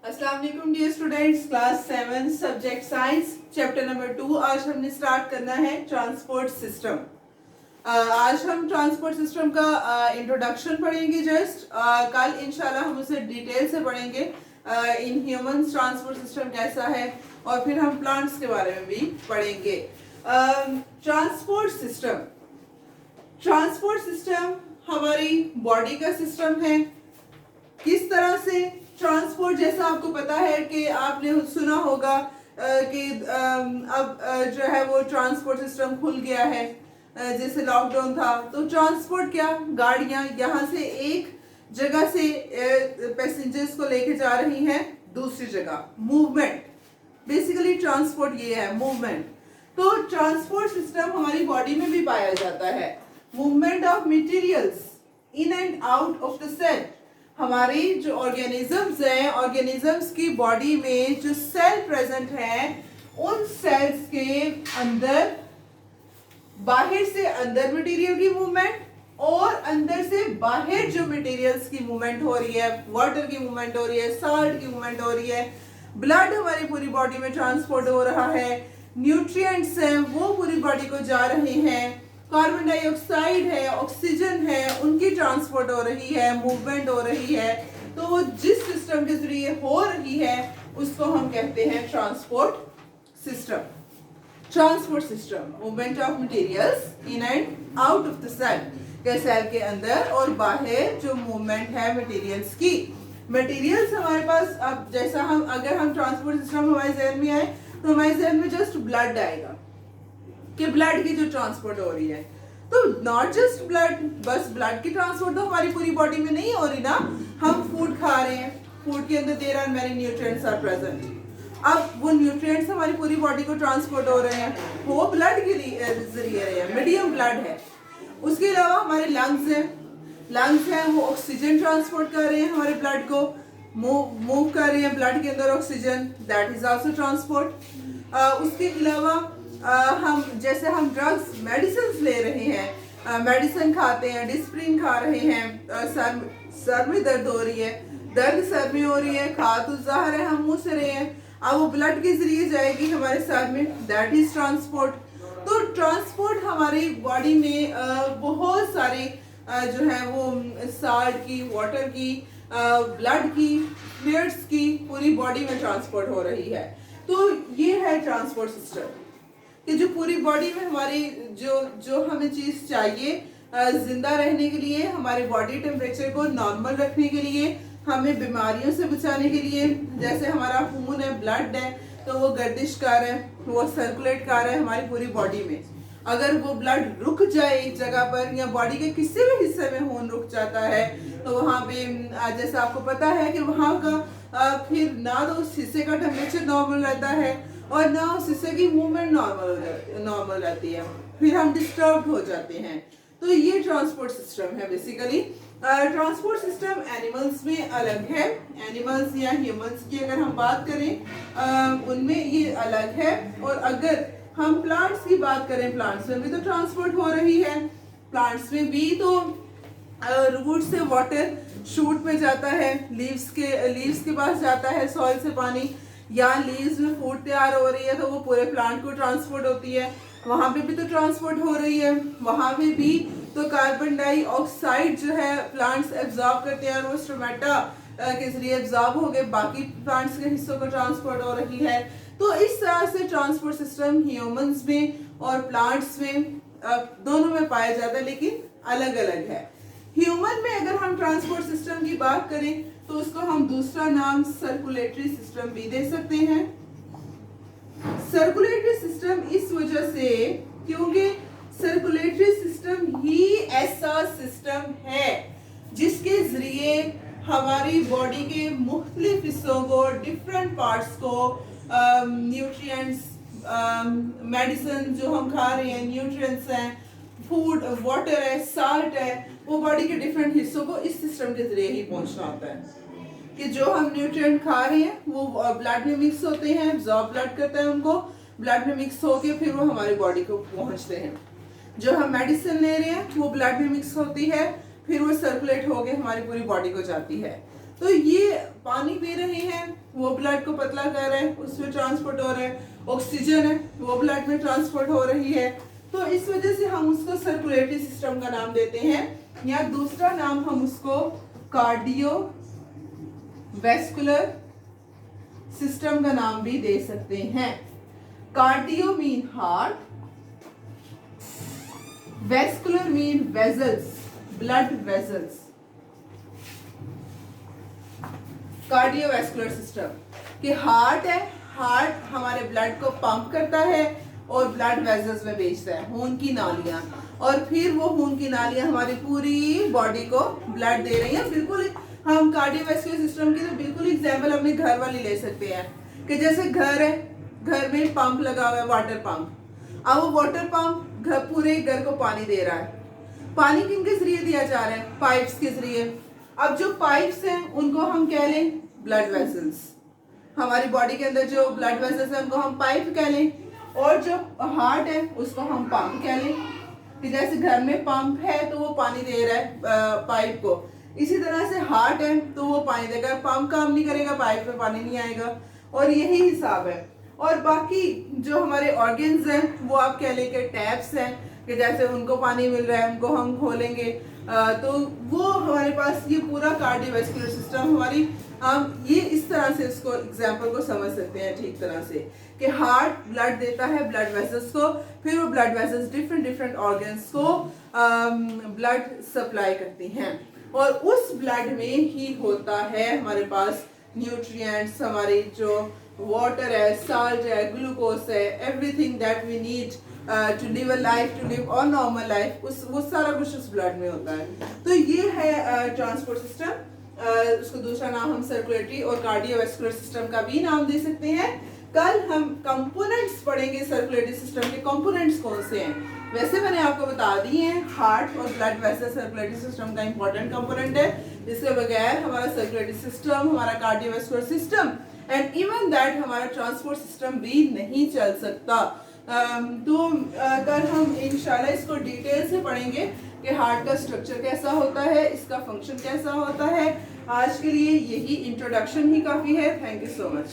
अस्सलाम वालेकुम dear students, class 7 subject science chapter number 2। आज हमने स्टार्ट करना है ट्रांसपोर्ट सिस्टम। आज हम ट्रांसपोर्ट सिस्टम का इंट्रोडक्शन पढ़ेंगे। जस्ट कल इंशाल्लाह हम उसे डिटेल से पढ़ेंगे। इन ह्यूमंस ट्रांसपोर्ट सिस्टम कैसा है, और फिर हम प्लांट्स के बारे में भी पढ़ेंगे। ट्रांसपोर्ट सिस्टम हमारी बॉडी का सिस्टम है। किस तरह से ट्रांसपोर्ट, जैसा आपको पता है कि आपने सुना होगा कि अब जो है वो ट्रांसपोर्ट सिस्टम खुल गया है। जैसे लॉकडाउन था तो ट्रांसपोर्ट क्या, गाड़ियां यहाँ से एक जगह से पैसेंजर्स को लेके जा रही हैं दूसरी जगह। मूवमेंट, बेसिकली ट्रांसपोर्ट ये है, मूवमेंट। तो ट्रांसपोर्ट सिस्टम हमारी बॉडी में भी पाया जाता है। Movement of materials in and out of the cell. हमारी जो ऑर्गेनिजम्स हैं, ऑर्गेनिजम्स की बॉडी में जो सेल प्रेजेंट है, उन सेल्स के अंदर बाहर से अंदर मटेरियल की मूवमेंट और अंदर से बाहर जो मटेरियल्स की मूवमेंट हो रही है, वाटर की मूवमेंट हो रही है, सॉल्ट की मूवमेंट हो रही है, ब्लड हमारी पूरी बॉडी में ट्रांसपोर्ट हो रहा है, न्यूट्रिएंट्स हैं वो पूरी बॉडी को जा रहे हैं, कार्बन डाइऑक्साइड है, ऑक्सीजन है, उनकी ट्रांसपोर्ट हो रही है, मूवमेंट हो रही है। तो वो जिस सिस्टम के जरिए हो रही है उसको हम कहते हैं transport system. Transport system, movement of materials in and out of the cell, के सेल के अंदर और बाहर जो मूवमेंट है मटेरियल्स की। मटेरियल्स हमारे पास, अब जैसा हम अगर हम ट्रांसपोर्ट सिस्टम हमारे जहन में आए तो हमारे जहन में जस्ट ब्लड आएगा कि ब्लड की जो ट्रांसपोर्ट हो रही है। तो नॉट जस्ट ब्लड, बस ब्लड की ट्रांसपोर्ट तो हमारी पूरी बॉडी में नहीं हो रही ना। हम फूड खा रहे हैं, फूड के अंदर there are many nutrients are present. अब वो न्यूट्रिएंट्स हमारी पूरी बॉडी को ट्रांसपोर्ट हो रहे हैं, वो ब्लड के जरिए रहे हैं, मीडियम ब्लड है। उसके अलावा हमारे लंग्स हैं वो ऑक्सीजन ट्रांसपोर्ट कर रहे हैं, हमारे ब्लड को मूव कर रहे हैं, ब्लड के अंदर oxygen, that is also transport. उसके अलावा हम ड्रग्स, मेडिसिन ले रहे हैं, मेडिसिन खाते हैं, डिस्प्रिन खा रहे हैं, सर में दर्द हो रही है, दर्द सर में हो रही है, खा तो जाहिर है हम मुंह से रहे हैं, अब वो ब्लड के जरिए जाएगी हमारे सर में, दैट इज ट्रांसपोर्ट। तो ट्रांसपोर्ट हमारी बॉडी में बहुत सारे जो है वो सॉल्ट की, वाटर की, ब्लड की, फ्लूइड्स की पूरी बॉडी में ट्रांसपोर्ट हो रही है। तो ये है ट्रांसपोर्ट सिस्टम कि जो पूरी बॉडी में हमारी जो हमें चीज चाहिए जिंदा रहने के लिए, हमारे बॉडी टेम्परेचर को नॉर्मल रखने के लिए, हमें बीमारियों से बचाने के लिए, जैसे हमारा खून है, ब्लड है, तो वो गर्दिश कर रहा है, वो सर्कुलेट कर रहा है हमारी पूरी बॉडी में। अगर वो ब्लड रुक जाए एक जगह पर या बॉडी के किसी भी हिस्से में खून रुक जाता है तो वहाँ पे जैसा आपको पता है कि वहाँ का फिर ना तो उस हिस्से का टेम्परेचर नॉर्मल रहता है और ना उस हिस्से की मूवमेंट नॉर्मल रहती है, फिर हम डिस्टर्ब हो जाते हैं। तो ये ट्रांसपोर्ट सिस्टम है बेसिकली। ट्रांसपोर्ट सिस्टम एनिमल्स में अलग है। एनिमल्स या ह्यूमंस की अगर हम बात करें उनमें ये अलग है। और अगर हम प्लांट्स की बात करें, प्लांट्स में भी तो ट्रांसपोर्ट हो रही है। प्लांट्स में भी तो रूट से वाटर शूट में जाता है, लीव्स के पास जाता है सॉइल से पानी, या लीव्स में फूड तैयार हो रही है तो वो पूरे प्लांट को ट्रांसपोर्ट होती है, वहां पे भी तो ट्रांसपोर्ट हो रही है। वहां पे भी तो कार्बन डाइऑक्साइड जो है प्लांट्स एब्जॉर्ब करते हैं और वो स्टोमेटा के जरिए एब्जॉर्ब हो गए, बाकी प्लांट्स के हिस्सों को ट्रांसपोर्ट हो रही है। तो इस तरह से ट्रांसपोर्ट सिस्टम ह्यूमंस में और प्लांट्स में दोनों में पाया जाता है, लेकिन अलग अलग है। ह्यूमन में अगर हम ट्रांसपोर्ट सिस्टम की बात करें तो उसको हम दूसरा नाम सर्कुलेटरी सिस्टम भी दे सकते हैं। सर्कुलेटरी सिस्टम इस वजह से क्योंकि सर्कुलेटरी सिस्टम ही ऐसा सिस्टम है जिसके जरिए हमारी बॉडी के मुख्तलिफ हिस्सों को, डिफरेंट पार्ट्स को, न्यूट्रिएंट्स, मेडिसिन जो हम खा रहे हैं, न्यूट्रिएंट्स हैं, फूड, वाटर है, साल्ट है, वो बॉडी के डिफरेंट हिस्सों को इस सिस्टम के जरिए ही पहुंचना होता है कि जो हम न्यूट्रिएंट खा रहे हैं वो ब्लड में मिक्स होते हैं, एब्जॉर्ब ब्लड करता है उनको, ब्लड में मिक्स होके फिर वो हमारी बॉडी को पहुंचते हैं। जो हम मेडिसिन ले रहे हैं वो ब्लड में मिक्स होती है, फिर वो सर्कुलेट होके हमारी पूरी बॉडी को जाती है। तो ये पानी पी रहे हैं वो ब्लड को पतला कर रहा है, उसमें ट्रांसपोर्ट हो रहा है। ऑक्सीजन है वो ब्लड में ट्रांसपोर्ट हो रही है। तो इस वजह से हम उसको सर्कुलेटरी सिस्टम का नाम देते हैं, या दूसरा नाम हम उसको कार्डियोवैस्कुलर सिस्टम का नाम भी दे सकते हैं। Cardio mean heart, vascular mean vessels, blood vessels. Cardiovascular system कि हार्ट है, हार्ट हमारे ब्लड को पंप करता है और ब्लड वेजल्स में भेजता है, खून की नालियां, और फिर वो खून की नालियां हमारी पूरी बॉडी को ब्लड दे रही हैं। बिल्कुल हम कार्डियोवैस्कुलर सिस्टम की तो बिल्कुल एग्जाम्पल अपने घर वाली ले सकते हैं कि जैसे घर है, घर में पंप लगा हुआ है, वाटर पंप। अब वो वाटर पंप पूरे घर को पानी दे रहा है। पानी किन के जरिए दिया जा रहा है? पाइप्स के जरिए। अब जो पाइप्स हैं उनको हम कह लें ब्लड वेसल्स। हमारी बॉडी के अंदर जो ब्लड वेसल्स हैं उनको हम पाइप कह लें, और जो हार्ट है उसको हम पंप कह लें कि जैसे घर में पंप है तो वो पानी दे रहा है पाइप को, इसी तरह से हार्ट है तो वो पानी देगा, पंप काम नहीं करेगा, पाइप में पानी नहीं आएगा, और यही हिसाब है। और बाकी जो हमारे ऑर्गन्स हैं वो आप कह लें कि टैप्स हैं कि जैसे उनको पानी मिल रहा है उनको हम खोलेंगे, तो वो हमारे पास ये पूरा कार्डियोवैस्कुलर सिस्टम हमारी, हम ये इस तरह से इसको एग्जाम्पल को समझ सकते हैं ठीक तरह से कि हार्ट ब्लड देता है ब्लड वेसल्स को, फिर वो ब्लड वेसल्स डिफरेंट ऑर्गन्स को ब्लड सप्लाई करती हैं, और उस ब्लड में ही होता है हमारे पास न्यूट्रिएंट्स, हमारी जो वाटर है, साल्ट है, ग्लूकोज है, everything that we need to live a life, to live और नॉर्मल लाइफ, वो सारा कुछ उस ब्लड में होता है। तो ये है ट्रांसपोर्ट सिस्टम। उसको दूसरा नाम हम सर्कुलेटरी और कार्डियोवैस्कुलर सिस्टम का भी नाम दे सकते हैं। कल हम कंपोनेंट्स पढ़ेंगे सर्कुलेटरी सिस्टम के। कंपोनेंट्स कौन से हैं? वैसे मैंने आपको बता दी हैं, हार्ट और ब्लड वैसे सर्कुलेटरी सिस्टम का इंपॉर्टेंट कंपोनेंट है, जिसके बगैर हमारा सर्कुलेटरी सिस्टम, हमारा cardiovascular system and even that हमारा ट्रांसपोर्ट सिस्टम भी नहीं चल सकता। तो कल हम इंशाल्लाह इसको डिटेल से पढ़ेंगे कि हार्ट का स्ट्रक्चर कैसा होता है, इसका फंक्शन कैसा होता है। आज के लिए यही इंट्रोडक्शन ही काफ़ी है। Thank you so much.